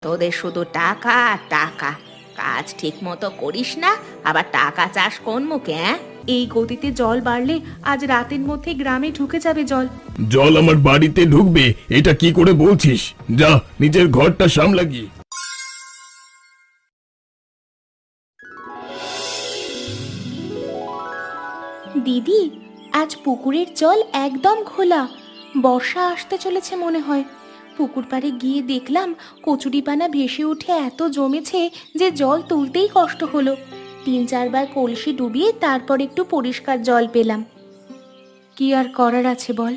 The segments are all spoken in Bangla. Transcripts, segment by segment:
তোদের শুধু টাকা আর টাকা, কাজ ঠিক মতো করিস না, আবার টাকা চাস কোন মুখে? এই গতিতে জল বাড়লে আজ রাতের মধ্যে গ্রামে ঢুকে যাবে জল। জল আমার বাড়িতে ঢুকবে এটা কি করে বলছিস? যা নিজের ঘরটা সামলা গিয়ে। দিদি, আজ পুকুরের জল একদম ঘোলা। বর্ষা আসতে চলেছে মনে হয়। পুকুর পাড়ে গিয়ে দেখলাম কচুরিপানা ভেসে উঠে এত জমেছে যে জল তুলতেই কষ্ট হলো। 3-4 বার কলসি ডুবিয়ে তারপর একটু পরিষ্কার জল পেলাম। কি আর করার আছে বল।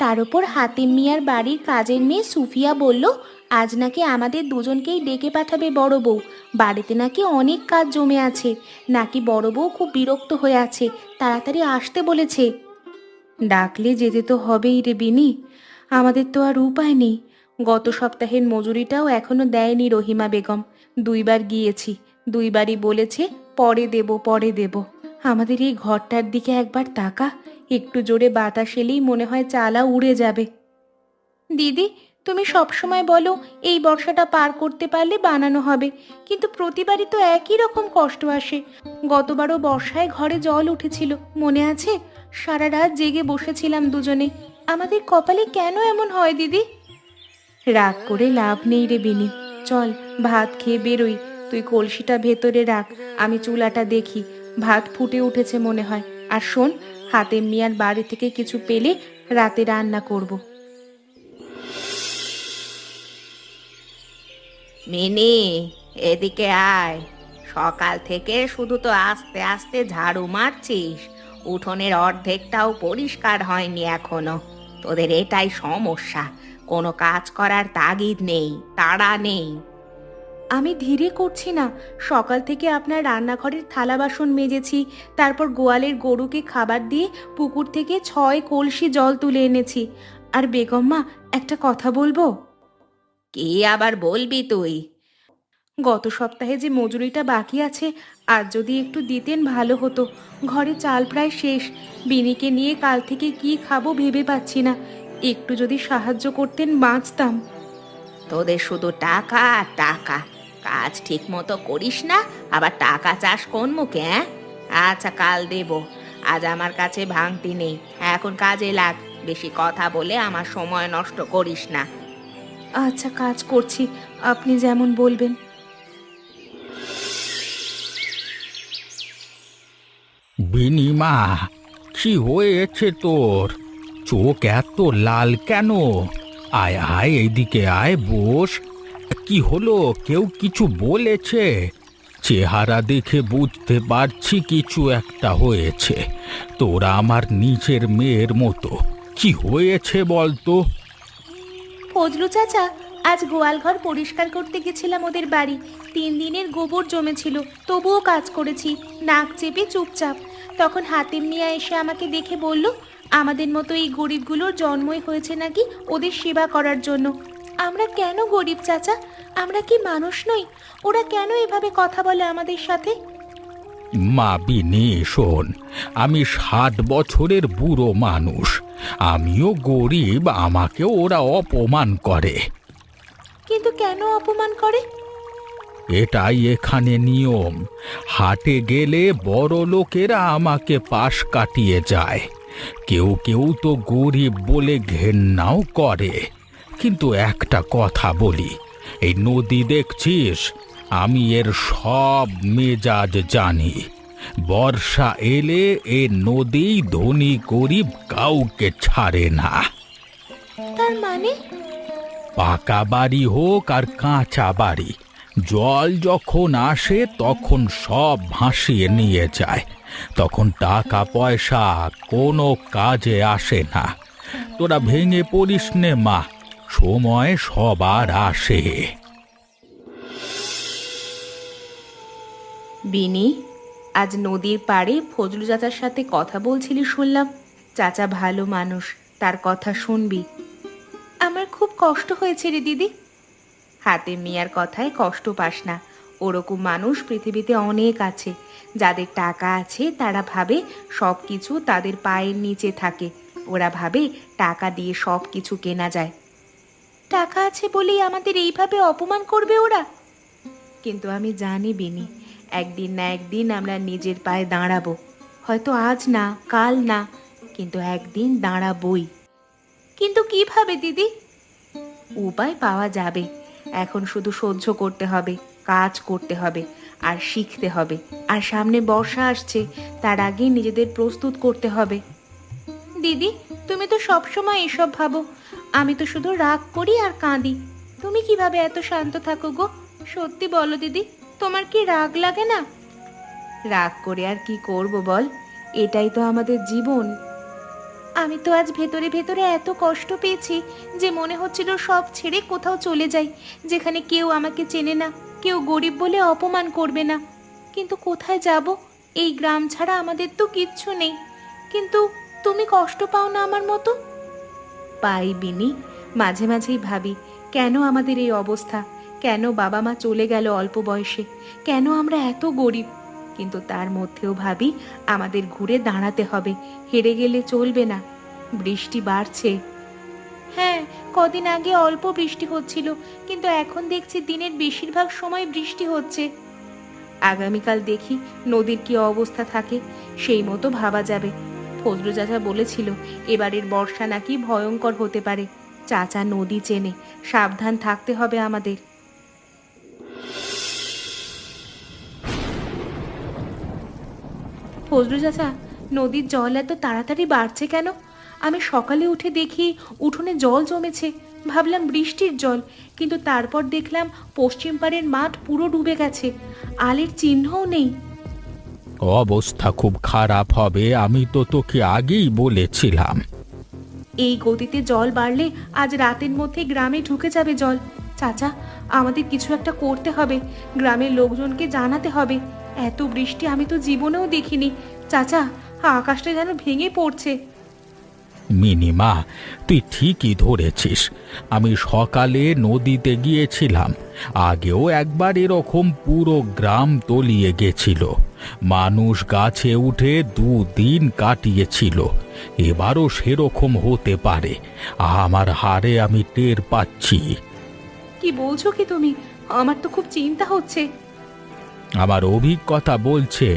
তার উপর হাতিম মিয়ার বাড়ির কাজের মেয়ে সুফিয়া বলল আজ নাকি আমাদের দুজনকেই ডেকে পাঠাবে বড় বউ। বাড়িতে নাকি অনেক কাজ জমে আছে, নাকি বড় বউ খুব বিরক্ত হয়ে আছে, তাড়াতাড়ি আসতে বলেছে। ডাকলে যেতে তো হবেই রে বিনি, আমাদের তো আর উপায় নেই। গত সপ্তাহের মজুরিটাও এখনো দেয়নি রহিমা বেগম। 2 বার গিয়েছি, 2বারই বলেছে পরে দেব পরে দেব। আমাদের এই ঘরটার দিকে একবার তাকা, একটু জোরে বাতাস এলেই মনে হয় চালা উড়ে যাবে। দিদি, তুমি সবসময় বলো এই বর্ষাটা পার করতে পারলে বানানো হবে, কিন্তু প্রতিবারই তো একই রকম কষ্ট আসে। গতবারও বর্ষায় ঘরে জল উঠেছিল, মনে আছে? সারা রাত জেগে বসেছিলাম দুজনে। আমাদের কপালে কেন এমন হয় দিদি? রাগ করে লাভ নেই রে বিনি, চল ভাত খেয়ে বেরোই। তুই কলসিটা ভেতরে রাখ, আমি চুলাটা দেখি। ভাত ফুটে উঠেছে মনে হয়। আর শোন, হাতেম মিয়ার বাড়ি থেকে কিছু পেলে রাতে রান্না করব। মিনি, এদিকে আয়। সকাল থেকে শুধু তো আস্তে আস্তে ঝাড়ু মারছিস, উঠোনের অর্ধেকটাও পরিষ্কার হয়নি এখনো। তোদের এটাই সমস্যা, কোনো কাজ করার তাগিদ নেই, তাড়া নেই। আমি ধীরে করছি না, সকাল থেকে আপনার রান্নাঘরের থালা বাসন মেজেছি, তারপর গোয়ালের গরুকে খাবার দিয়ে পুকুর থেকে 6 কলসি জল তুলে এনেছি। আর বেগম মা, একটা কথা বলবো? কি আবার বলবি তুই? গত সপ্তাহে যে মজুরিটা বাকি আছে, আর যদি একটু দিতেন ভালো হতো। ঘরে চাল প্রায় শেষ, বিনিকে নিয়ে কাল থেকে কি খাবো ভেবে পাচ্ছি না। একটু যদি সাহায্য করতেন বাঁচতাম। তোদের শুধু টাকা আর টাকা, কাজ ঠিক মতো করিস না, আবার টাকা চাস কোন মুখে? আচ্ছা, কাল দেব, আজ আমার কাছে ভাঙতি নেই। এখন কাজে লাগ, বেশি কথা বলে আমার সময় নষ্ট করিস না। আচ্ছা, কাজ করছি, আপনি যেমন বলবেন। বিনিমা, কি হয়েছে তোর? চোখ এত লাল কেন? আয় আয়, এইদিকে আয়, বস। কি হলো, কেউ কিছু বলেছে? চেহারা দেখে বুঝতে পারছি কিছু একটা হয়েছে। তোরা আমার নিজের মেয়ের মতো। কি হয়েছে বলতো? ফজলু চাচা, আজ গোয়াল ঘর পরিষ্কার করতে গেছিলাম ওদের বাড়ি। 3 দিনের গোবর জমেছিল, তবুও কাজ করেছি নাক চেপে চুপচাপ। তখন হাতিম মিয়া এসে আমাকে দেখে বলল আমাদের মতো এই গরিবগুলোর জন্মই হয়েছে নাকি ওদের সেবা করার জন্য। আমরা কেন গরিব চাচা? আমরা কি মানুষ নই? ওরা কেন এভাবে কথা বলে আমাদের সাথে? মা বিনি, শোন, আমি 60 বছরের বুড়ো মানুষ। আমিও গরিব, আমাকেও ওরা অপমান করে। কিন্তু কেন অপমান করে? এটাই এখানে নিয়ম। হাটে গেলে বড় লোকেরা আমাকে পাশ কাটিয়ে যায়। কেউ কেউ তো গরিব বলে ঘেন্নাও করে। কিন্তু একটা কথা বলি, এই নদী দেখছিস, আমি এর সব মেজাজ জানি। বর্ষা এলে এ নদী ধনী গরিব কাউকে ছাড়ে না। তার মানে? পাকা বাড়ি হোক আর কাঁচা বাড়ি, জল যখন আসে তখন সব ভাসিয়ে নিয়ে যায়। তখন টাকা পয়সা কোনো কাজে আসে না। তোরা ভেঙে পড়িস নে মা, সময় সবার আসে। বিনি, আজ নদীর পাড়ে ফজলু চাচার সাথে কথা বলছিলি শুনলাম। চাচা ভালো মানুষ, তার কথা শুনবি। আমার খুব কষ্ট হয়েছে রে দিদি। হাতে মিয়ার কথায় কষ্ট পাস না, ওরকম মানুষ পৃথিবীতে অনেক আছে। যাদের টাকা আছে তারা ভাবে সব কিছু তাদের পায়ের নিচে থাকে। ওরা ভাবে টাকা দিয়ে সব কিছু কেনা যায়। টাকা আছে বলেই আমাদের এইভাবে অপমান করবে ওরা। কিন্তু আমি জানি বিনি, একদিন না একদিন আমরা নিজের পায়ে দাঁড়াবো। হয়তো আজ না, কাল না, কিন্তু একদিন দাঁড়াবই। কিন্তু কিভাবে দিদি? উপায় পাওয়া যাবে। এখন শুধু সহ্য করতে হবে, কাজ করতে হবে, আর শিখতে হবে। আর সামনে বর্ষা আসছে, তার আগে নিজেদের প্রস্তুত করতে হবে। দিদি, তুমি তো সবসময় এসব ভাবো। আমি তো শুধু রাগ করি আর কাঁদি। তুমি কিভাবে এত শান্ত থাকো গো? সত্যি বলো দিদি, তোমার কি রাগ লাগে না? রাগ করে আর কি করব বল, এটাই তো আমাদের জীবন। আমি তো আজ ভেতরে ভেতরে এত কষ্ট পেয়েছি যে মনে হচ্ছিল সব ছেড়ে কোথাও চলে যাই, যেখানে কেউ আমাকে চেনে না, কেউ গরিব বলে অপমান করবে না। কিন্তু কোথায় যাব? এই গ্রাম ছাড়া আমাদের তো কিচ্ছু নেই। কিন্তু তুমি কষ্ট পাও না আমার মতো? পাই বিনি, মাঝে মাঝেই ভাবি কেন আমাদের এই অবস্থা, কেন বাবা মা চলে গেল অল্প বয়সে, কেন আমরা এত গরিব। কিন্তু তার মধ্যেও ভাবি আমাদের ঘুরে দাঁড়াতে হবে, হেরে গেলে চলবে না। বৃষ্টি বাড়ছে। হ্যাঁ, কদিন আগে অল্প বৃষ্টি হচ্ছিল, কিন্তু এখন দেখছি দিনের বেশিরভাগ সময় বৃষ্টি হচ্ছে। আগামীকাল দেখি নদীর কি অবস্থা থাকে, সেই মতো ভাবা যাবে। ফজলু চাচা বলেছিল এবারের বর্ষা নাকি ভয়ঙ্কর হতে পারে। চাচা নদী চেনে, সাবধান থাকতে হবে আমাদের। ফজলু চাচা, নদীর জল এত তাড়াতাড়ি বাড়ছে কেন? আমি সকালে উঠে দেখি উঠোনে জল জমেছে, ভাবলাম বৃষ্টির জল, কিন্তু তারপর দেখলাম পশ্চিম পাড়ের মাঠ পুরো ডুবে গেছে, আলের চিহ্নও নেই। অবস্থা খুব খারাপ হবে, আমি তো তোকে আগেই বলেছিলাম। এই গতিতে জল বাড়লে আজ রাতের মধ্যে গ্রামে ঢুকে যাবে জল। চাচা, আমাদের কিছু একটা করতে হবে, গ্রামের লোকজনকে জানাতে হবে। এত বৃষ্টি আমি তো জীবনেও দেখিনি। চাচা, আকাশটা যেন ভেঙে পড়ছে। মিনিমা, তুই ঠিকই ধরেছিস। আমি সকালে নদীতে গিয়েছিলাম, আগেও একবার এরকম পুরো গ্রাম তলিয়ে গেছিল। মানুষ গাছে উঠে 2 দিন কাটিয়েছিল। এবারও সেরকম হতে পারে, আমার হাড়ে আমি টের পাচ্ছি। কি বলছো কি তুমি? আমার তো খুব চিন্তা হচ্ছে। আমার অভিজ্ঞতা বলছে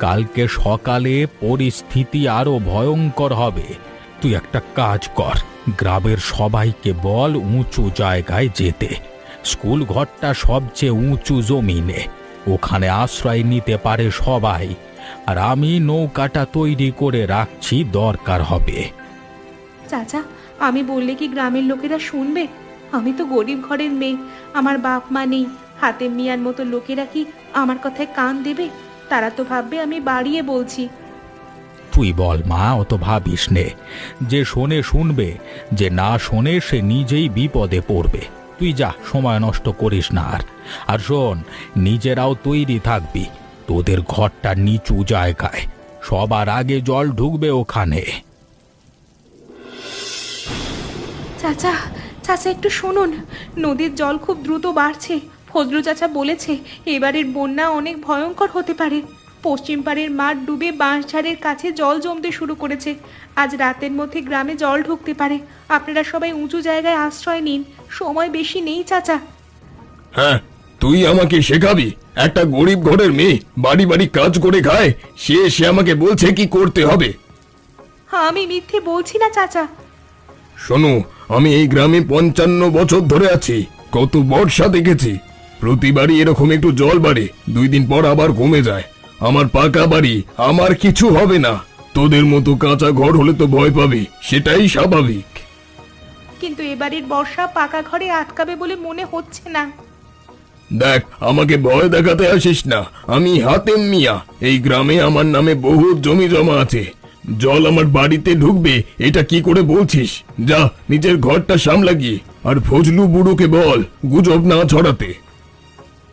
কালকে সকালে পরিস্থিতি আরো ভয়ঙ্কর হবে। তুই একটা কাজ কর, গ্রামের সবাইকে বল উঁচু জায়গায় যেতে। স্কুল ঘরটা সবচেয়ে উঁচু জমিনে, ওখানে আশ্রয় নিতে পারে সবাই। আর আমি নৌকাটা তৈরি করে রাখছি, দরকার হবে। চাচা, আমি বললে কি গ্রামের লোকেরা শুনবে? আমি তো গরিব ঘরের মেয়ে, আমার বাপ মা নেই। হাতে মিয়ার মতো লোকেরা কি আমার কথায় কান দেবে? তারা তো ভাববে আমি বাড়িয়ে বলছি। তুই বল মা, অত ভাবিস নে। যে শোনে শুনবে, যে না শোনে সে নিজেই বিপদে পড়বে। তুই যা, সময় নষ্ট করিস না। আর শোন, নিজেরাও তৈরি থাকবি। তোদের ঘরটা নিচু জায়গায়, সবার আগে জল ঢুকবে ওখানে। চাচা, চাচা একটু শুনুন, নদীর জল খুব দ্রুত বাড়ছে। ফজলু চাচা বলেছে এবারের বন্যা অনেক ভয়ঙ্কর হতে পারে। পশ্চিম পাড়ের মাঠ ডুবে বাঁশঝাড়ের কাছে জল জমতে শুরু করেছে। আজ রাতের মধ্যে গ্রামে জল ঢুকতে পারে। আপনারা সবাই উঁচু জায়গায় আশ্রয় নিন, সময় বেশি নেই চাচা। হ্যাঁ, তুই আমাকে শেখাবি? একটা গরিব ঘরের মেয়ে বাড়ি বাড়ি কাজ করে খায়, সে আমাকে বলছে কি করতে হবে। আমি মিথ্যে বলছি না চাচা। শোনো, আমি এই গ্রামে 55 বছর ধরে আছি, কত বর্ষা দেখেছি। প্রতিবারই এরকম একটু জল বাড়ে, 2 দিন পর আবার কমে যায়। আমার পাকা বাড়ি, আমার কিছু হবে না। তোদের মতো কাঁচা ঘর হলে তো ভয় পাবি, সেটাই স্বাভাবিক। কিন্তু এবারের বর্ষা পাকা ঘরে আটকাবে বলে মনে হচ্ছে না। দেখ, আমাকে ভয় দেখাতে আসিস না। আমি হাতেম মিয়া, এই গ্রামে আমার নামে বহু জমি জমা আছে। জল আমার বাড়িতে ঢুকবে এটা কি করে বলছিস? যা, নিজের ঘরটা সামলা গিয়ে। আর ফজলু বুড়োকে বল গুজব না ছড়াতে।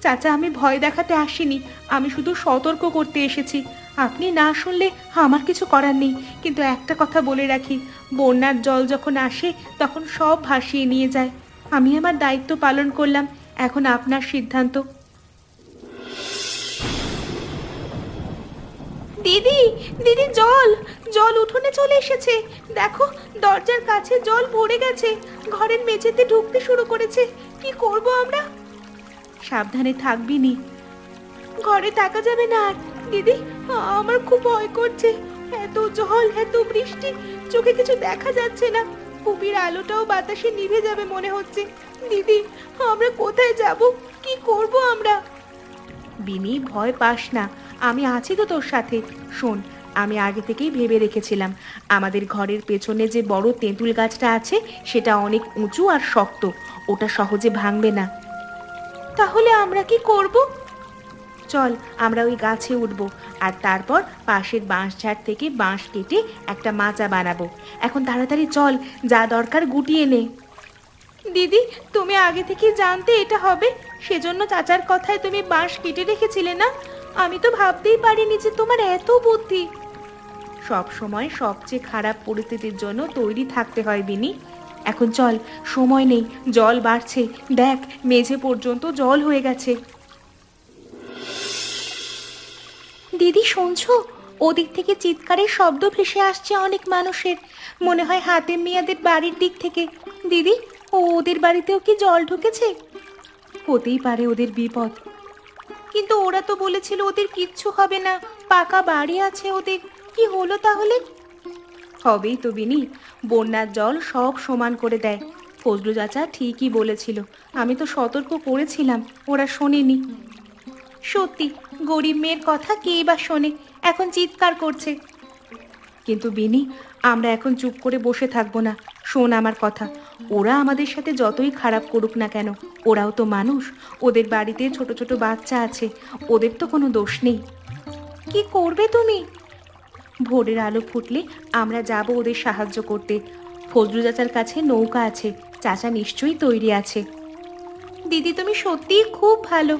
চাচা, আমি ভয় দেখাতে আসিনি, আমি শুধু সতর্ক করতে এসেছি। আপনি না শুনলে আমার কিছু করার নেই। কিন্তু একটা কথা বলে রাখি, বন্যার জল যখন আসে তখন সব ভাসিয়ে নিয়ে যায়। আমি আমার দায়িত্ব পালন করলাম, এখন আপনার সিদ্ধান্ত। দিদি, দিদি, জল জল উঠোনে চলে এসেছে। দেখো, দরজার কাছে জল ভরে গেছে, ঘরের মেঝেতে ঢুকতে শুরু করেছে। কি করব আমরা? সাবধানে থাকবি নি, ঘরে থাকা যাবে না আর। দিদি, আমার খুব ভয় করছে। এত জল, এত বৃষ্টি, চোখে কিছু দেখা যাচ্ছে না। কুপির আলোটাও বাতাসে নিভে যাবে মনে হচ্ছে। দিদি, আমরা কোথায় যাব? কি করব আমরা? বিনি, ভয় পাস না, আমি আছি তো তোর সাথে। শোন, আমি আগে থেকেই ভেবে রেখেছিলাম, আমাদের ঘরের পেছনে যে বড় তেঁতুল গাছটা আছে সেটা অনেক উঁচু আর শক্ত, ওটা সহজে ভাঙবে না। তাহলে আমরা কি করব? চল, আমরা ওই গাছে উঠব, আর তারপর পাশের বাঁশঝাড় থেকে বাঁশ কেটে একটা মাচা বানাবো। এখন তাড়াতাড়ি চল, যা দরকার গুটিয়ে নে। দিদি, তুমি আগে থেকে জানতে এটা হবে, সেজন্য চাচার কথায় তুমি বাঁশ কেটে রেখেছিলে না? আমি তো ভাবতেই পারিনি যে তোমার এত বুদ্ধি। সব সময় সবচেয়ে খারাপ পরিস্থিতির জন্য তৈরি থাকতে হয় বিনি। এখন চল, সময় নেই, জল বাড়ছে, দেখ মেঝে পর্যন্ত জল হয়ে গেছে। দিদি, শুনছো? ওদিক থেকে চিৎকারের শব্দ ভেসে আসছে অনেক মানুষের, মনে হয় হাতেম মিয়াদের বাড়ির দিক থেকে। দিদি, ওদের বাড়িতেও কি জল ঢুকেছে? হতেই পারে ওদের বিপদ, কিন্তু ওরা তো বলেছিল ওদের কিচ্ছু হবে না, পাকা বাড়ি আছে ওদের। কি হলো তাহলে? হবেই তো বিনি, বন্যার জল সব সমান করে দেয়। ফজলু চাচা ঠিকই বলেছিল, আমি তো সতর্ক করেছিলাম, ওরা শোনেনি। সত্যি, গরিব মেয়ের কথা কেই বা শোনে, এখন চিৎকার করছে। কিন্তু বিনি, আমরা এখন চুপ করে বসে থাকবো না। শোন আমার কথা, ওরা আমাদের সাথে যতই খারাপ করুক না কেন, ওরাও তো মানুষ, ওদের বাড়িতে ছোট ছোট বাচ্চা আছে, ওদের তো কোনো দোষ নেই। কি করবে তুমি? ভোরের আলো ফুটলে আমরা যাব ওদের সাহায্য করতে। ফজলু চাচার কাছে নৌকা আছে, চাচা নিশ্চয়ই তৈরি আছে। দিদি, তুমি সত্যিই খুব ভালো।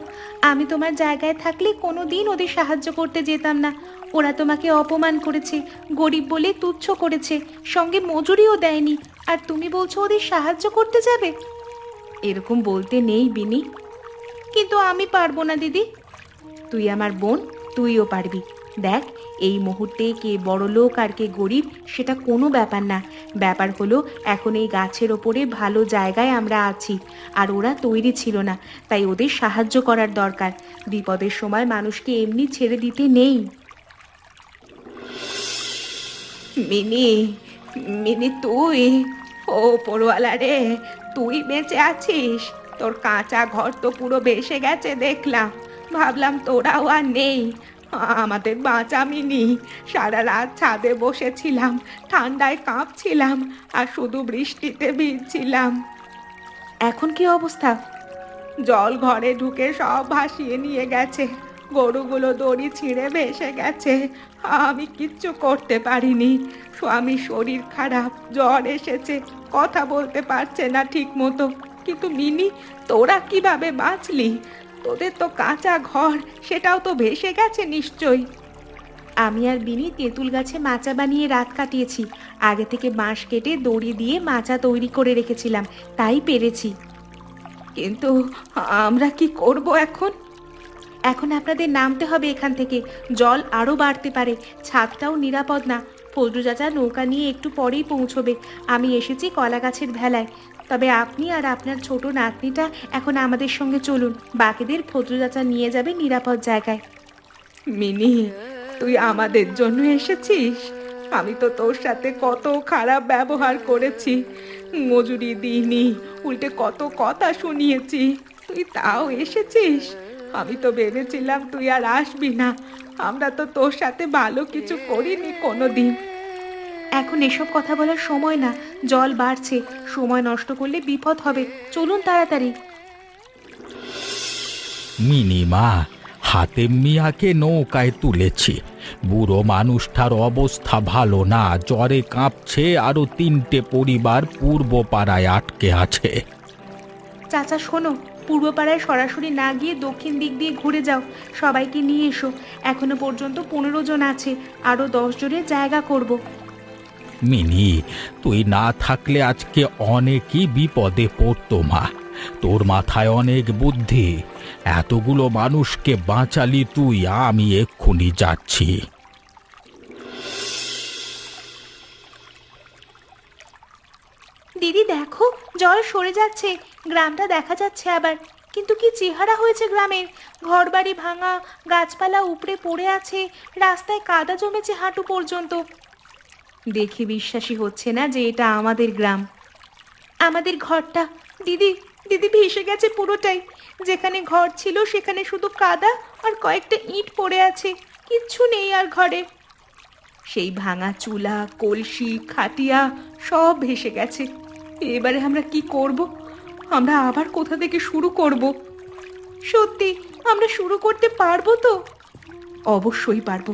আমি তোমার জায়গায় থাকলে কোনো দিন ওদের সাহায্য করতে যেতাম না। ওরা তোমাকে অপমান করেছে, গরিব বলে তুচ্ছ করেছে, সঙ্গে মজুরিও দেয়নি, আর তুমি বলছো ওদের সাহায্য করতে যাবে? এরকম বলতে নেই বিনি, কিন্তু আমি পারবো না দিদি। তুই আমার বোন, তুইও পারবি। দেখ, এই মুহূর্তে কে বড় লোক আর কে গরিব সেটা কোনো ব্যাপার না। ব্যাপার হলো, এখন এই গাছের ওপরে ভালো জায়গায় আমরা আছি, আর ওরা তৈরি ছিল না, তাই ওদের সাহায্য করার দরকার। বিপদের সময় মানুষকে এমনি ছেড়ে দিতে নেই। মিনি, মিনি, তুই? ও পড়ুয়ালা রে, তুই বেঁচে আছিস? তোর কাঁচা ঘর তো পুরো ভেসে গেছে দেখলাম, ভাবলাম তোরাও আর নেই। আমাদের বাঁচা মিনি, সারা রাত ছাদে বসেছিলাম, ঠান্ডায় কাঁপছিলাম, আর শুধু বৃষ্টিতে ভিজছিলাম। এখন কি অবস্থা? জল ঘরে ঢুকে সব ভাসিয়ে নিয়ে গেছে, গরুগুলো দড়ি ছিঁড়ে ভেসে গেছে, আমি কিচ্ছু করতে পারিনি। স্বামীর শরীর খারাপ, জ্বর এসেছে, কথা বলতে পারছে না ঠিক মতো। কিন্তু মিনি, তোরা কিভাবে বাঁচলি? তোদের তো কাঁচা ঘর, সেটাও তো ভেসে গেছে নিশ্চয়ই। আমি আর বিনি তেঁতুল গাছে মাচা বানিয়ে রাত কাটিয়েছি। আগে থেকে বাঁশ কেটে দড়ি দিয়ে মাচা তৈরি করে রেখেছিলাম, তাই পেরেছি। কিন্তু আমরা কি করব এখন? এখন আপনাদের নামতে হবে এখান থেকে, জল আরও বাড়তে পারে, ছাদটাও নিরাপদ না। ফজলু চাচা নৌকা নিয়ে একটু পরেই পৌঁছবে। আমি এসেছি কলা গাছের ভেলায়, তবে আপনি আর আপনার ছোট নাতনিটা এখন আমাদের সঙ্গে চলুন, বাকিদের ফজলু চাচা নিয়ে যাবে নিরাপদ জায়গায়। মিনি, তুই আমাদের জন্য এসেছিস? আমি তো তোর সাথে কত খারাপ ব্যবহার করেছি, মজুরি দিইনি, উল্টে কত কথা শুনিয়েছি, তুই তাও এসেছিস? আমি তো ভেবেছিলাম তুই আর আসবি না, আমরা তো তোর সাথে ভালো কিছু করিনি কোনোদিন। এখন এসব কথা বলার সময় না, জল বাড়ছে, সময় নষ্ট করলে বিপদ হবে, চলুন তাড়াতাড়ি। মিনিমা, হাতেম মিয়াকে নৌকায় তুলেছি। বুড়ো মানুষটার অবস্থা ভালো না, জ্বরে কাঁপছে, আরো 3টে পরিবার পূর্ব পাড়ায় আটকে আছে। চাচা শোনো, পূর্ব পাড়ায় সরাসরি না গিয়ে দক্ষিণ দিক দিয়ে ঘুরে যাও, সবাইকে নিয়ে এসো। এখনো পর্যন্ত 15 জন আছে, আরো 10 জনের জায়গা করব। মিনি, তুই না থাকলে আজকে অনেকই বিপদে পড়তো মা। তোর মাথায় অনেক বুদ্ধি, এতগুলো মানুষকে বাঁচালি তুই। আমি এক্ষুনি যাচ্ছি। দিদি দেখো, জল সরে যাচ্ছে, গ্রামটা দেখা যাচ্ছে আবার। কিন্তু কি চেহারা হয়েছে গ্রামের! ঘরবাড়ি ভাঙা, গাছপালা উপড়ে পড়ে আছে, রাস্তায় কাদা জমেছে হাঁটু পর্যন্ত। দেখে বিশ্বাসই হচ্ছে না যে এটা আমাদের গ্রাম। আমাদের ঘরটা দিদি, দিদি ভেসে গেছে পুরোটাই। যেখানে ঘর ছিল সেখানে শুধু কাদা আর কয়েকটা ইট পড়ে আছে, কিচ্ছু নেই আর ঘরে। সেই ভাঙা চুলা, কলসি, খাটিয়া সব ভেসে গেছে। এবারে আমরা কি করব? আমরা আবার কোথা থেকে শুরু করব? সত্যি আমরা শুরু করতে পারবো তো? অবশ্যই পারবো,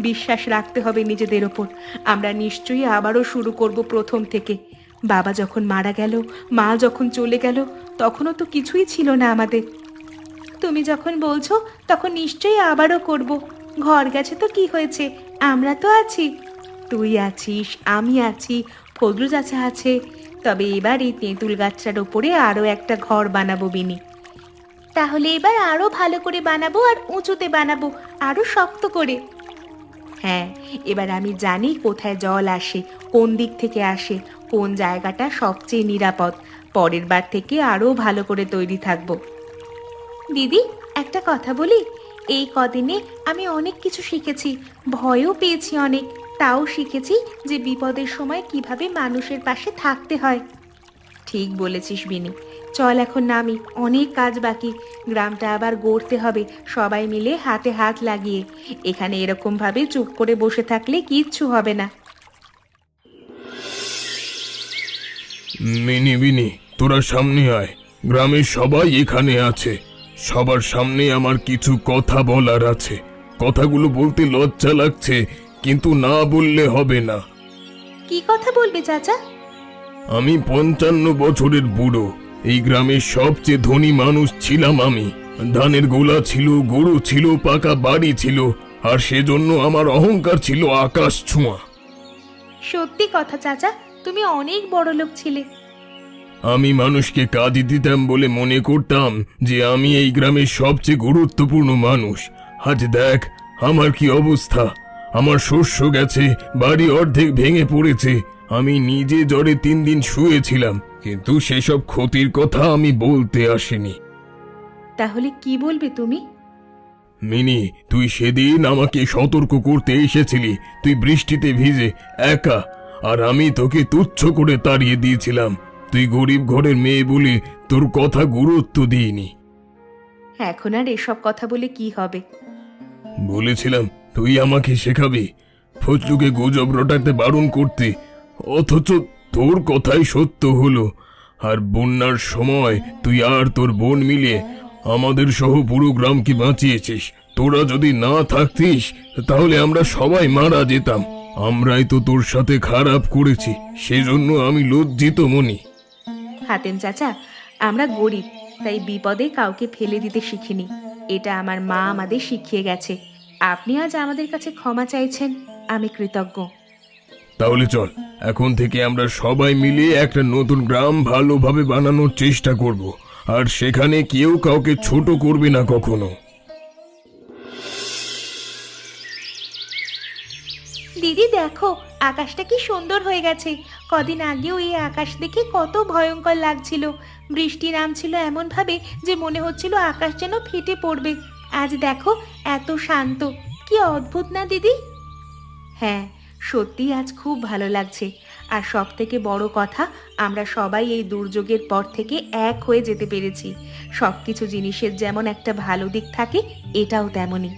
বিশ্বাস রাখতে হবে নিজেদের ওপর। আমরা নিশ্চয়ই আবারও শুরু করব প্রথম থেকে। বাবা যখন মারা গেল, মা যখন চলে গেল, তখনও তো কিছুই ছিল না আমাদের। তুমি যখন বলছো তখন নিশ্চয়ই আবারও করব। ঘর গেছে তো কি হয়েছে, আমরা তো আছি। তুই আছিস, আমি আছি, ফজলু চাচা আছে। তবে এবার এই তেঁতুল গাছটার ওপরে আরও একটা ঘর বানাবো বিনি। তাহলে এবার আরো ভালো করে বানাবো, আর উঁচুতে বানাবো, আরো শক্ত করে। হ্যাঁ, এবার আমি জানি কোথায় জল আসে, কোন দিক থেকে আসে, কোন জায়গাটা সবচেয়ে নিরাপদ। পরের বার থেকে আরো ভালো করে তৈরি থাকবো। দিদি, একটা কথা বলি, এই কদিনে আমি অনেক কিছু শিখেছি, ভয়ও পেয়েছি অনেক। তাও শিখেছি যে বিপদের সময় কিভাবে মানুষের পাশে থাকতে হয়। ঠিক বলেছিস বিনি, চল এখন নামি, অনেক কাজ বাকি। গ্রামটা আবার গড়তে হবে, সবাই মিলে হাতে হাত লাগিয়ে। এখানে এরকম ভাবে চুপ করে বসে থাকলে কিচ্ছু হবে না। মিনি বিনি, তোরা সামনে আয়। গ্রামের সবাই এখানে আছে। সবার সামনে আমার কিছু কথা বলার আছে। কথাগুলো বলতে লজ্জা লাগছে, কিন্তু না বললে হবে না। কি কথা বলবে চাচা? আমি 55 বছরের বুড়ো। এই গ্রামের সবচেয়ে ধনী মানুষ ছিলাম আমি। ধানের গোলা ছিল, গরু ছিল, পাকা বাড়ি ছিল, আর সেজন্য আমার অহংকার ছিল আকাশ ছোঁয়া। সত্যি কথা চাচা, তুমি অনেক বড় লোক ছিলে। আমি মানুষকে কাঁদি দিতাম বলে মনে করতাম যে আমি এই গ্রামের সবচেয়ে গুরুত্বপূর্ণ মানুষ। আজ দেখ আমার কি অবস্থা। আমার শস্য গেছে, বাড়ি অর্ধেক ভেঙে পড়েছে। আমি নিজে জ্বরে 3 দিন শুয়েছিলাম, কিন্তু সেসব ক্ষতির কথা আমি বলতে আসিনি। তাহলে কি বলবে তুমি? মিনি, তুই সেদিন আমাকে সতর্ক করতে এসেছিলি। তুই বৃষ্টিতে ভিজে একা, আর আমি তোকে তুচ্ছ করে তাড়িয়ে দিয়েছিলাম। তুই গরিব ঘরের মেয়ে বলে তোর কথা গুরুত্ব দিইনি। এখন আর এসব কথা বলে কি হবে? বলেছিলাম তুই আমাকে শেখাবি, ফজলুকে গুজব রটাতে বারণ করতে, অথচ তোর কথাই সত্য হলো। আর বন্যার সময় তুই আর তোর বোন মিলে আমাদের সহ পুরো গ্রামকে বাঁচিয়েছিস। তোরা যদি না থাকতিস তাহলে আমরা সবাই মারা যেতাম। আমরাই তো তোর সাথে খারাপ করেছি, সেজন্য আমি লজ্জিত মনি। হাতেম চাচা, আমরা গরিব, তাই বিপদে কাউকে ফেলে দিতে শিখিনি। এটা আমার মা আমাদের শিখিয়ে গেছে। আপনি আজ আমাদের কাছে ক্ষমা চাইছেন, আমি কৃতজ্ঞ। তাহলে চল, এখন থেকে আমরা সবাই মিলে একটা নতুন গ্রাম ভালোভাবে বানানোর চেষ্টা করব, আর সেখানে কেউ কাউকে ছোট করবে না কখনো। দিদি দেখো, আকাশটা কি সুন্দর হয়ে গেছে। কদিন আগেও এই আকাশ দেখে কত ভয়ঙ্কর লাগছিল। বৃষ্টি নামছিল এমন ভাবে যে মনে হচ্ছিল আকাশ যেন ফেটে পড়বে। আজ দেখো এত শান্ত, কি অদ্ভুত না দিদি? হ্যাঁ, সত্যি আজ খুব ভালো লাগছে। আর সব থেকে বড় কথা, আমরা সবাই এই দুর্যোগের পর থেকে এক হয়ে যেতে পেরেছি। সবকিছু জিনিসের যেমন একটা ভালো দিক থাকে, এটাও তেমনই।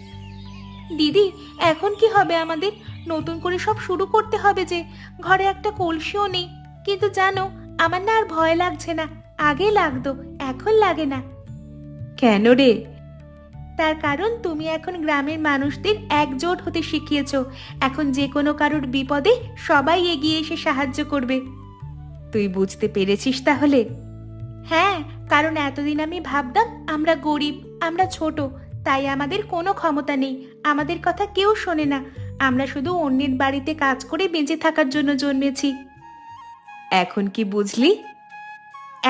দিদি, এখন কি হবে আমাদের? নতুন করে সব শুরু করতে হবে যে। ঘরে একটা কলসিও নেই। কিন্তু জানো, আমার না আর ভয় লাগছে না। আগে লাগতো, এখন লাগে না। কেন রে? তার কারণ তুমি এখন গ্রামের মানুষদের একজোট হতে শিখিয়েছো। এখন যে কোনো কারোর বিপদে সবাই এগিয়ে এসে সাহায্য করবে। তুই বুঝতে পেরেছিস তাহলে? হ্যাঁ, কারণ এতদিন আমি ভাবতাম আমরা গরিব, আমরা ছোট, তাই আমাদের কোনো ক্ষমতা নেই, আমাদের কথা কেউ শোনে না। আমরা শুধু অন্যের বাড়িতে কাজ করে বেঁচে থাকার জন্য জন্মেছি। এখন কি বুঝলি?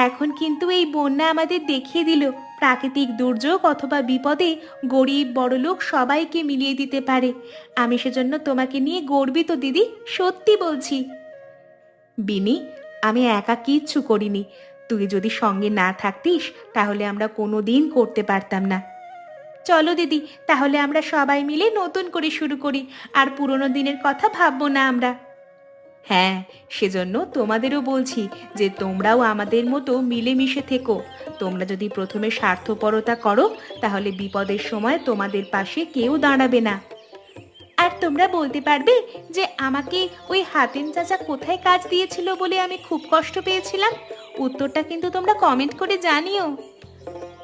এখন কিন্তু এই বন্যা আমাদের দেখিয়ে দিল, প্রাকৃতিক দুর্যোগ অথবা বিপদে গরিব বড়লোক সবাইকে মিলিয়ে দিতে পারে। আমি সেজন্য তোমাকে নিয়ে গর্বিত দিদি, সত্যি বলছি। বিনি, আমি একা কিচ্ছু করিনি। তুই যদি সঙ্গে না থাকতিস তাহলে আমরা কোনোদিন করতে পারতাম না। চলো দিদি, তাহলে আমরা সবাই মিলে নতুন করে শুরু করি, আর পুরোনো দিনের কথা ভাববো না আমরা। হ্যাঁ, সেজন্য তোমাদেরও বলছি যে তোমরাও আমাদের মতো মিলেমিশে থেকো। তোমরা যদি প্রথমে স্বার্থপরতা করো তাহলে বিপদের সময় তোমাদের পাশে কেউ দাঁড়াবে না। আর তোমরা বলতে পারবে যে আমাকে ওই হাতেম চাচা কোথায় কাজ দিয়েছিল বলে আমি খুব কষ্ট পেয়েছিলাম? উত্তরটা কিন্তু তোমরা কমেন্ট করে জানিও।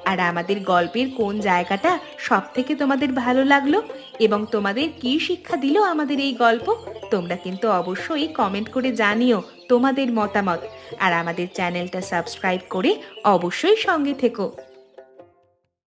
আর আমাদের গল্পের কোন জায়গাটা সব থেকে তোমাদের ভালো লাগলো এবং তোমাদের কি শিক্ষা দিল আমাদের এই গল্প, তোমরা কিন্তু অবশ্যই কমেন্ট করে জানিও তোমাদের মতামত। আর আমাদের চ্যানেলটা সাবস্ক্রাইব করে অবশ্যই সঙ্গে থেকো।